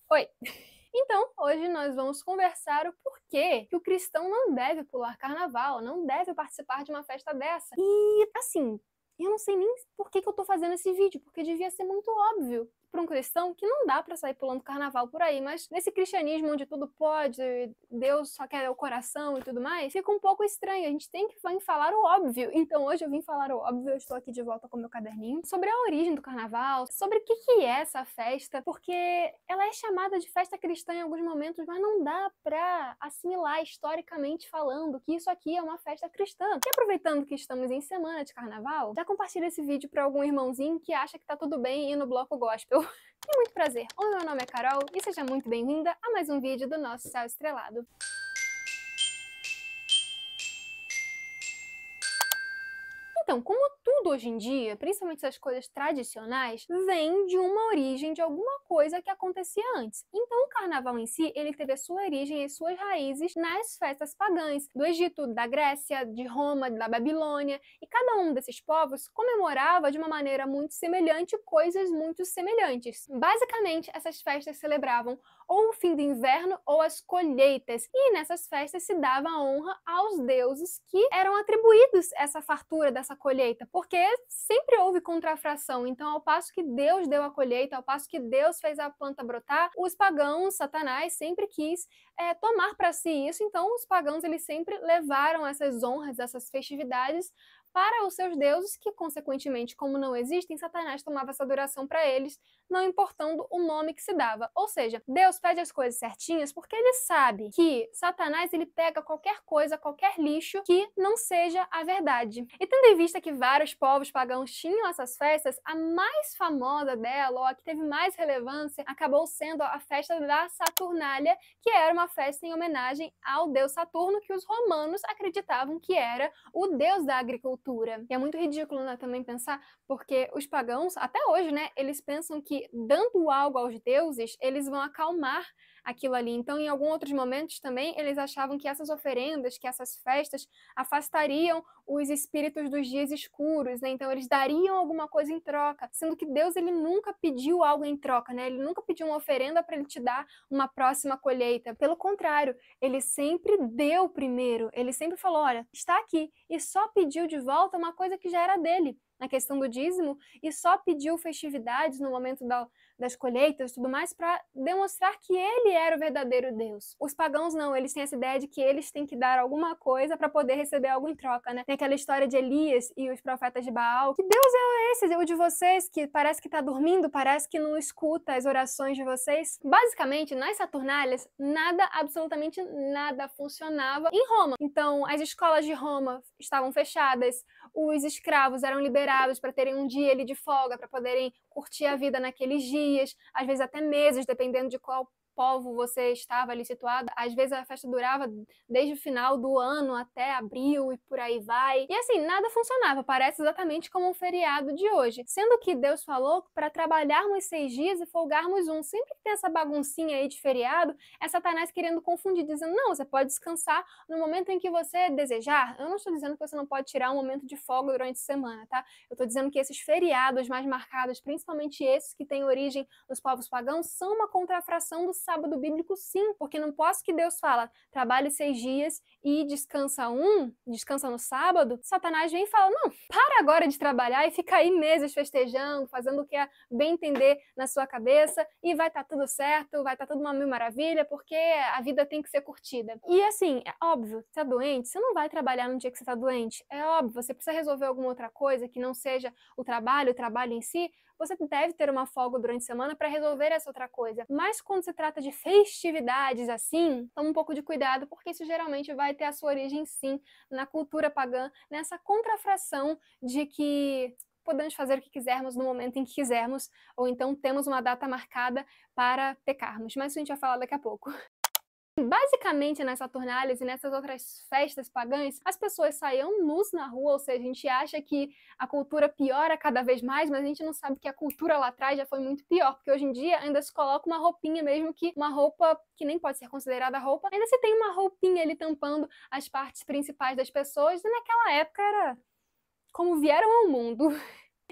Oi! Então, hoje nós vamos conversar o porquê que o cristão não deve pular carnaval, não deve participar de uma festa dessa. E, assim, eu não sei nem por que eu tô fazendo esse vídeo, porque devia ser muito óbvio para um cristão que não dá para sair pulando carnaval por aí, mas nesse cristianismo onde tudo pode, Deus só quer o coração e tudo mais, fica um pouco estranho. A gente tem que vir falar o óbvio. Então hoje eu vim falar o óbvio, eu estou aqui de volta com meu caderninho, sobre a origem do carnaval, sobre o que é essa festa, porque ela é chamada de festa cristã em alguns momentos, mas não dá pra assimilar historicamente falando que isso aqui é uma festa cristã. E aproveitando que estamos em semana de carnaval, já compartilha esse vídeo pra algum irmãozinho que acha que tá tudo bem ir no bloco gospel. E muito prazer, o meu nome é Carol e seja muito bem-vinda a mais um vídeo do nosso Céu Estrelado. Então, como tudo hoje em dia, principalmente essas coisas tradicionais, vem de uma origem de alguma coisa que acontecia antes. Então, o carnaval em si, ele teve a sua origem e suas raízes nas festas pagãs, do Egito, da Grécia, de Roma, da Babilônia, e cada um desses povos comemorava de uma maneira muito semelhante coisas muito semelhantes. Basicamente, essas festas celebravam ou o fim do inverno ou as colheitas, e nessas festas se dava honra aos deuses que eram atribuídos essa fartura dessa colheita, porque sempre houve contrafação. Então, ao passo que Deus deu a colheita, ao passo que Deus fez a planta brotar, os pagãos, Satanás, sempre quis tomar para si isso. Então, os pagãos eles sempre levaram essas honras, essas festividades para os seus deuses, que consequentemente, como não existem, Satanás tomava essa adoração para eles, não importando o nome que se dava. Ou seja, Deus pede as coisas certinhas porque ele sabe que Satanás ele pega qualquer coisa, qualquer lixo que não seja a verdade. E tendo em vista que vários povos pagãos tinham essas festas, a mais famosa dela, ou a que teve mais relevância, acabou sendo a festa da Saturnália, que era uma festa em homenagem ao deus Saturno, que os romanos acreditavam que era o deus da agricultura. E é muito ridículo, né, também pensar, porque os pagãos, até hoje, né, eles pensam que dando algo aos deuses, eles vão acalmar aquilo ali. Então, em alguns outros momentos também, eles achavam que essas oferendas, que essas festas afastariam os espíritos dos dias escuros, né? Então eles dariam alguma coisa em troca, sendo que Deus ele nunca pediu algo em troca, né? Ele nunca pediu uma oferenda para ele te dar uma próxima colheita. Pelo contrário, ele sempre deu primeiro. Ele sempre falou, olha, está aqui, e só pediu de volta uma coisa que já era dele, na questão do dízimo, e só pediu festividades no momento das colheitas e tudo mais para demonstrar que ele era o verdadeiro Deus. Os pagãos não, eles têm essa ideia de que eles têm que dar alguma coisa para poder receber algo em troca, né? Tem aquela história de Elias e os profetas de Baal. Que Deus é esse? É o de vocês que parece que tá dormindo, parece que não escuta as orações de vocês? Basicamente, nas Saturnálias, nada, absolutamente nada funcionava em Roma. Então, as escolas de Roma estavam fechadas, os escravos eram liberados para terem um dia ali de folga, para poderem curtir a vida naqueles dias, às vezes até meses, dependendo de qual povo você estava ali situado. Às vezes a festa durava desde o final do ano até abril e por aí vai. E assim, nada funcionava, parece exatamente como um feriado de hoje. Sendo que Deus falou para trabalharmos 6 dias e folgarmos um. Sempre que tem essa baguncinha aí de feriado, é Satanás querendo confundir, dizendo, não, você pode descansar no momento em que você desejar. Eu não estou dizendo que você não pode tirar um momento de folga durante a semana, tá? Eu estou dizendo que esses feriados mais marcados, principalmente esses que têm origem nos povos pagãos, são uma contrafração do sábado bíblico, sim, porque não posso que Deus fala, trabalhe 6 dias e descansa descansa no sábado. Satanás vem e fala, não, para agora de trabalhar e fica aí meses festejando, fazendo o que é bem entender na sua cabeça e vai estar tudo certo, vai estar tudo uma mil maravilha, porque a vida tem que ser curtida. E assim, é óbvio, você tá doente, você não vai trabalhar no dia que você tá doente. É óbvio, você precisa resolver alguma outra coisa que não seja o trabalho em si, você deve ter uma folga durante a semana para resolver essa outra coisa. Mas quando se trata de festividades assim, toma um pouco de cuidado, porque isso geralmente vai ter a sua origem sim na cultura pagã, nessa contrafração de que podemos fazer o que quisermos no momento em que quisermos, ou então temos uma data marcada para pecarmos. Mas isso a gente vai falar daqui a pouco. Basicamente, nas Saturnálias e nessas outras festas pagãs, as pessoas saíam nus na rua, ou seja, a gente acha que a cultura piora cada vez mais, mas a gente não sabe que a cultura lá atrás já foi muito pior, porque hoje em dia ainda se coloca uma roupinha, mesmo que uma roupa que nem pode ser considerada roupa, ainda se tem uma roupinha ali tampando as partes principais das pessoas, e naquela época era como vieram ao mundo.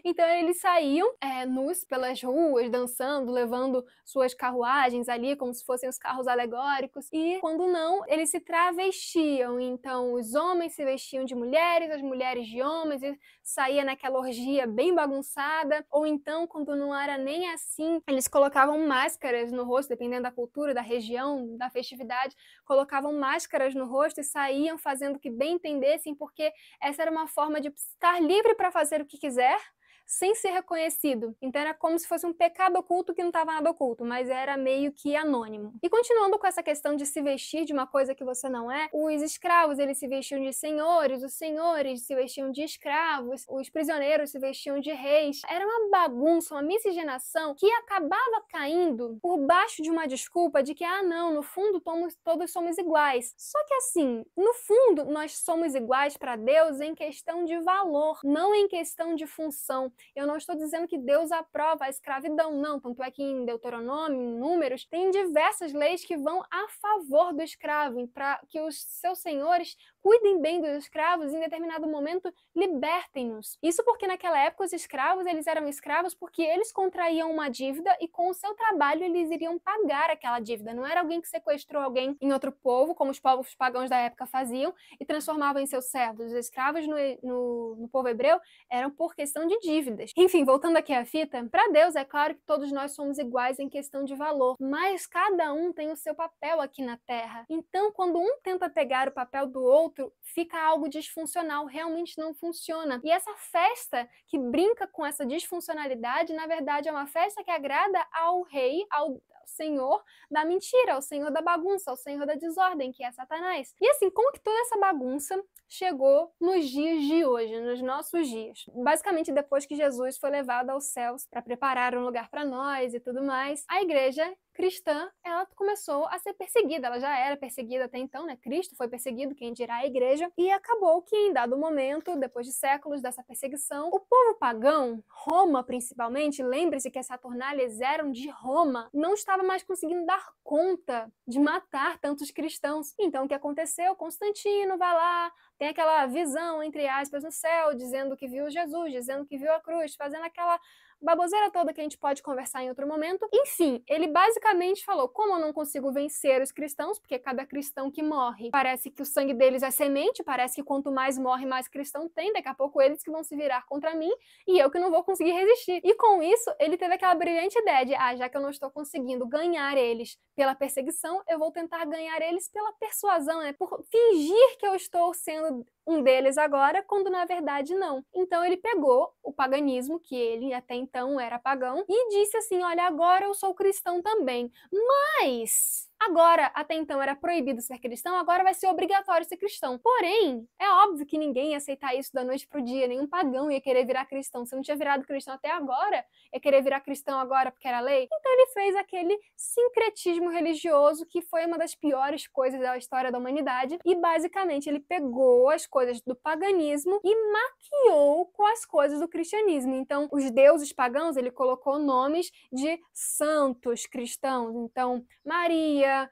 Então eles saíam nus pelas ruas, dançando, levando suas carruagens ali, como se fossem os carros alegóricos. E quando não, eles se travestiam. Então os homens se vestiam de mulheres, as mulheres de homens, e saía naquela orgia bem bagunçada. Ou então, quando não era nem assim, eles colocavam máscaras no rosto, dependendo da cultura, da região, da festividade, colocavam máscaras no rosto e saíam fazendo o que bem entendessem, porque essa era uma forma de estar livre para fazer o que quiser, sem ser reconhecido. Então era como se fosse um pecado oculto que não estava nada oculto, mas era meio que anônimo. E continuando com essa questão de se vestir de uma coisa que você não é, os escravos eles se vestiam de senhores, os senhores se vestiam de escravos, os prisioneiros se vestiam de reis. Era uma bagunça, uma miscigenação que acabava caindo por baixo de uma desculpa de que, não, no fundo todos somos iguais. Só que assim, no fundo nós somos iguais para Deus em questão de valor, não em questão de função. Eu não estou dizendo que Deus aprova a escravidão, não. Tanto é que em Deuteronômio, em Números, tem diversas leis que vão a favor do escravo, para que os seus senhores cuidem bem dos escravos e em determinado momento libertem-nos. Isso porque naquela época os escravos eles eram escravos porque eles contraíam uma dívida e com o seu trabalho eles iriam pagar aquela dívida. Não era alguém que sequestrou alguém em outro povo, como os povos pagãos da época faziam, e transformavam em seus servos. Os escravos no povo hebreu eram por questão de dívidas. Enfim, voltando aqui à fita, para Deus é claro que todos nós somos iguais em questão de valor, mas cada um tem o seu papel aqui na Terra. Então, quando um tenta pegar o papel do outro, fica algo disfuncional, realmente não funciona. E essa festa que brinca com essa disfuncionalidade, na verdade é uma festa que agrada ao rei, ao senhor da mentira, ao senhor da bagunça, ao senhor da desordem, que é Satanás. E assim, como que toda essa bagunça chegou nos dias de hoje, nos nossos dias? Basicamente, depois que Jesus foi levado aos céus para preparar um lugar para nós e tudo mais, a igreja cristã, ela começou a ser perseguida. Ela já era perseguida até então, né? Cristo foi perseguido, quem dirá a igreja. E acabou que em dado momento, depois de séculos dessa perseguição, o povo pagão, Roma principalmente, lembre-se que as Saturnales eram de Roma, não estava mais conseguindo dar conta de matar tantos cristãos. Então o que aconteceu? Constantino vai lá, tem aquela visão, entre aspas, no céu, dizendo que viu Jesus, dizendo que viu a cruz, fazendo aquela baboseira toda que a gente pode conversar em outro momento. Enfim, ele basicamente falou, como eu não consigo vencer os cristãos, porque cada cristão que morre, parece que o sangue deles é semente, parece que quanto mais morre, mais cristão tem, daqui a pouco eles que vão se virar contra mim, e eu que não vou conseguir resistir. E com isso, ele teve aquela brilhante ideia de, já que eu não estou conseguindo ganhar eles pela perseguição, eu vou tentar ganhar eles pela persuasão, né? Por fingir que eu estou sendo um deles agora, quando na verdade não. Então ele pegou o paganismo, que ele até então era pagão, e disse assim, olha, agora eu sou cristão também, mas agora, até então era proibido ser cristão, agora vai ser obrigatório ser cristão. Porém, é óbvio que ninguém ia aceitar isso da noite pro dia, nenhum pagão ia querer virar cristão. Se não tinha virado cristão até agora, ia querer virar cristão agora porque era lei? Então ele fez aquele sincretismo religioso que foi uma das piores coisas da história da humanidade e basicamente ele pegou as coisas do paganismo e maquiou com as coisas do cristianismo. Então, os deuses pagãos, ele colocou nomes de santos cristãos. Então, Maria,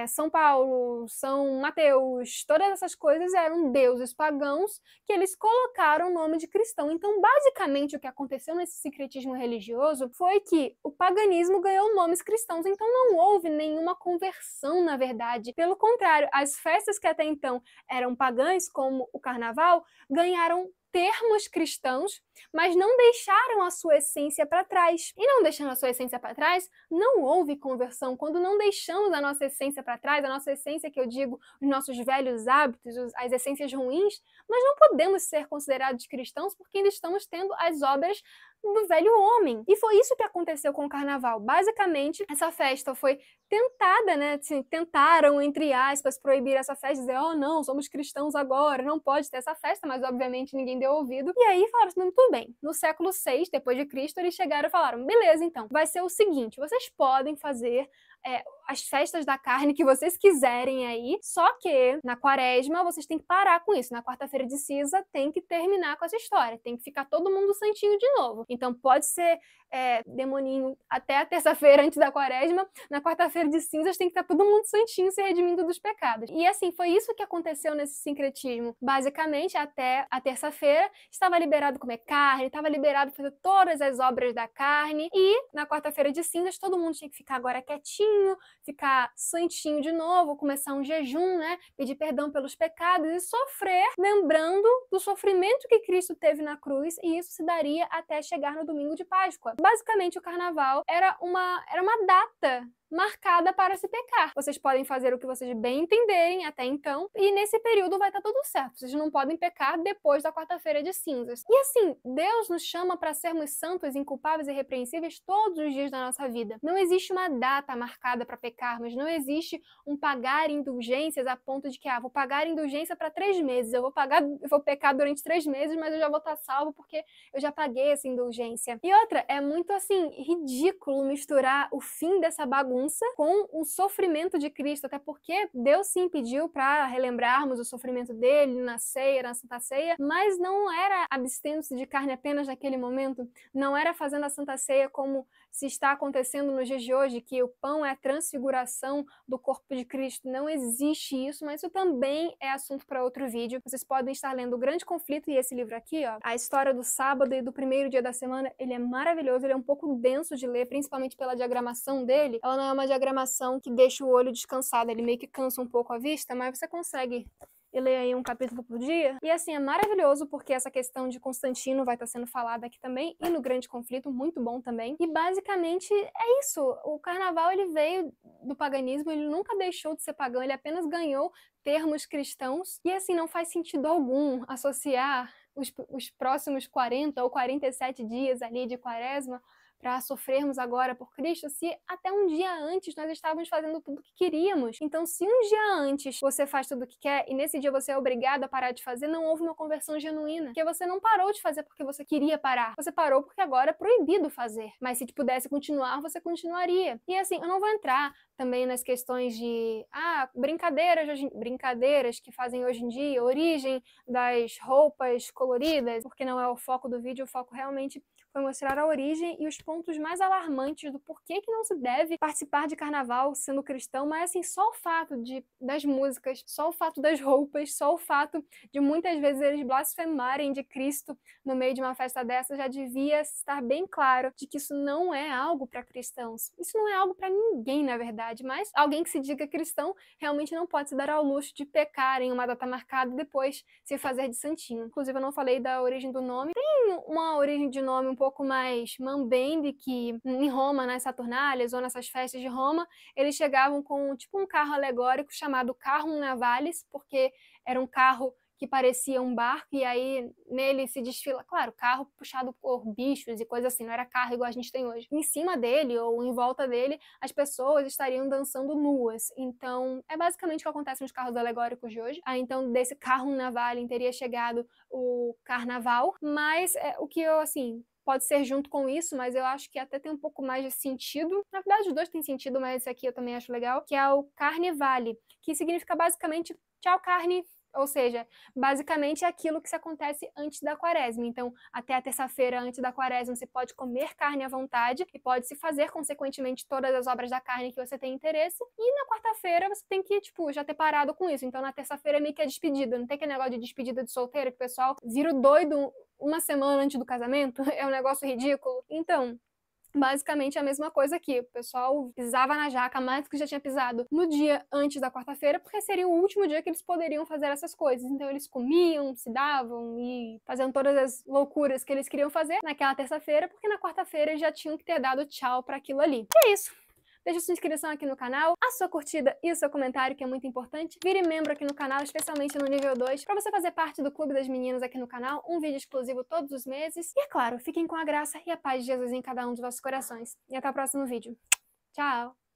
São Paulo, São Mateus, todas essas coisas eram deuses pagãos que eles colocaram o nome de cristão. Então, basicamente, o que aconteceu nesse sincretismo religioso foi que o paganismo ganhou nomes cristãos. Então, não houve nenhuma conversão, na verdade. Pelo contrário, as festas que até então eram pagãs, como o carnaval, ganharam termos cristãos, mas não deixaram a sua essência para trás. E não deixando a sua essência para trás, não houve conversão. Quando não deixamos a nossa essência para trás, a nossa essência, que eu digo, os nossos velhos hábitos, as essências ruins, nós não podemos ser considerados cristãos porque ainda estamos tendo as obras do velho homem. E foi isso que aconteceu com o carnaval. Basicamente, essa festa foi tentada, né? Assim, tentaram, entre aspas, proibir essa festa, dizer, não, somos cristãos agora, não pode ter essa festa, mas obviamente ninguém deu ouvido. E aí falaram assim, tudo bem. No século VI, depois de Cristo, eles chegaram e falaram, beleza, então, vai ser o seguinte, vocês podem fazer as festas da carne que vocês quiserem aí, só que na quaresma vocês têm que parar com isso, na quarta-feira de cinza tem que terminar com essa história, tem que ficar todo mundo santinho de novo. Então pode ser demoninho até a terça-feira antes da quaresma, na quarta-feira de cinzas tem que estar todo mundo santinho se redimindo dos pecados. E assim, foi isso que aconteceu nesse sincretismo. Basicamente, até a terça-feira, estava liberado comer carne, estava liberado fazer todas as obras da carne, e na quarta-feira de cinzas todo mundo tinha que ficar agora quietinho, ficar santinho de novo, começar um jejum, né? Pedir perdão pelos pecados e sofrer, lembrando do sofrimento que Cristo teve na cruz, e isso se daria até chegar no domingo de Páscoa. Basicamente, o carnaval era uma data marcada para se pecar. Vocês podem fazer o que vocês bem entenderem até então, e nesse período vai estar tudo certo. Vocês não podem pecar depois da quarta-feira de cinzas. E assim, Deus nos chama para sermos santos, inculpáveis e irrepreensíveis todos os dias da nossa vida. Não existe uma data marcada para pecarmos, não existe um pagar indulgências a ponto de que, vou pagar indulgência para 3 meses, eu vou pecar durante 3 meses, mas eu já vou estar salvo porque eu já paguei essa indulgência. E outra, é muito assim, ridículo misturar o fim dessa bagunça com o sofrimento de Cristo, até porque Deus sim pediu para relembrarmos o sofrimento dele na ceia, na Santa Ceia, mas não era abstendo-se de carne apenas naquele momento, não era fazendo a Santa Ceia como se está acontecendo nos dias de hoje, que o pão é a transfiguração do corpo de Cristo. Não existe isso, mas isso também é assunto para outro vídeo. Vocês podem estar lendo O Grande Conflito e esse livro aqui, ó, a história do sábado e do primeiro dia da semana. Ele é maravilhoso, ele é um pouco denso de ler, principalmente pela diagramação dele. Ela não é uma diagramação que deixa o olho descansado, ele meio que cansa um pouco a vista, mas você consegue ler aí um capítulo por dia. E assim, é maravilhoso porque essa questão de Constantino vai estar sendo falada aqui também, e no Grande Conflito, muito bom também. E basicamente é isso, o carnaval ele veio do paganismo, ele nunca deixou de ser pagão, ele apenas ganhou termos cristãos, e assim, não faz sentido algum associar os próximos 40 ou 47 dias ali de quaresma para sofrermos agora por Cristo, se até um dia antes nós estávamos fazendo tudo o que queríamos. Então, se um dia antes você faz tudo o que quer e nesse dia você é obrigado a parar de fazer, não houve uma conversão genuína. Porque você não parou de fazer porque você queria parar. Você parou porque agora é proibido fazer. Mas se pudesse continuar, você continuaria. E assim, eu não vou entrar também nas questões de brincadeiras que fazem hoje em dia, origem das roupas coloridas, porque não é o foco do vídeo, o foco realmente foi mostrar a origem e os pontos mais alarmantes do porquê que não se deve participar de carnaval sendo cristão, mas assim, só o fato das músicas, só o fato das roupas, só o fato de muitas vezes eles blasfemarem de Cristo no meio de uma festa dessa já devia estar bem claro de que isso não é algo para cristãos. Isso não é algo para ninguém, na verdade, mas alguém que se diga cristão realmente não pode se dar ao luxo de pecar em uma data marcada e depois se fazer de santinho. Inclusive, eu não falei da origem do nome. Tem uma origem de nome um pouco mais mambembe, que em Roma, nas Saturnálias ou nessas festas de Roma, eles chegavam com tipo um carro alegórico chamado Carrum Navalis, porque era um carro que parecia um barco, e aí nele se desfila, claro, carro puxado por bichos e coisa assim, não era carro igual a gente tem hoje. Em cima dele, ou em volta dele, as pessoas estariam dançando nuas. Então, é basicamente o que acontece nos carros alegóricos de hoje. Então, desse carro navalem teria chegado o carnaval, mas o que eu, assim, pode ser junto com isso, mas eu acho que até tem um pouco mais de sentido. Na verdade, os dois têm sentido, mas esse aqui eu também acho legal, que é o Carnevale, que significa basicamente tchau carne. Ou seja, basicamente é aquilo que se acontece antes da quaresma. Então, até a terça-feira antes da quaresma, você pode comer carne à vontade e pode se fazer, consequentemente, todas as obras da carne que você tem interesse. E na quarta-feira você tem que, já ter parado com isso. Então, na terça-feira é meio que a despedida. Não tem aquele negócio de despedida de solteiro que o pessoal vira o doido uma semana antes do casamento. É um negócio ridículo. Então, basicamente a mesma coisa aqui, o pessoal pisava na jaca mais do que já tinha pisado no dia antes da quarta-feira, porque seria o último dia que eles poderiam fazer essas coisas. Então eles comiam, se davam e faziam todas as loucuras que eles queriam fazer naquela terça-feira, porque na quarta-feira eles já tinham que ter dado tchau para aquilo ali. E é isso. Deixa sua inscrição aqui no canal, a sua curtida e o seu comentário, que é muito importante. Vire membro aqui no canal, especialmente no nível 2, para você fazer parte do Clube das Meninas aqui no canal, um vídeo exclusivo todos os meses. E é claro, fiquem com a graça e a paz de Jesus em cada um dos vossos corações. E até o próximo vídeo. Tchau!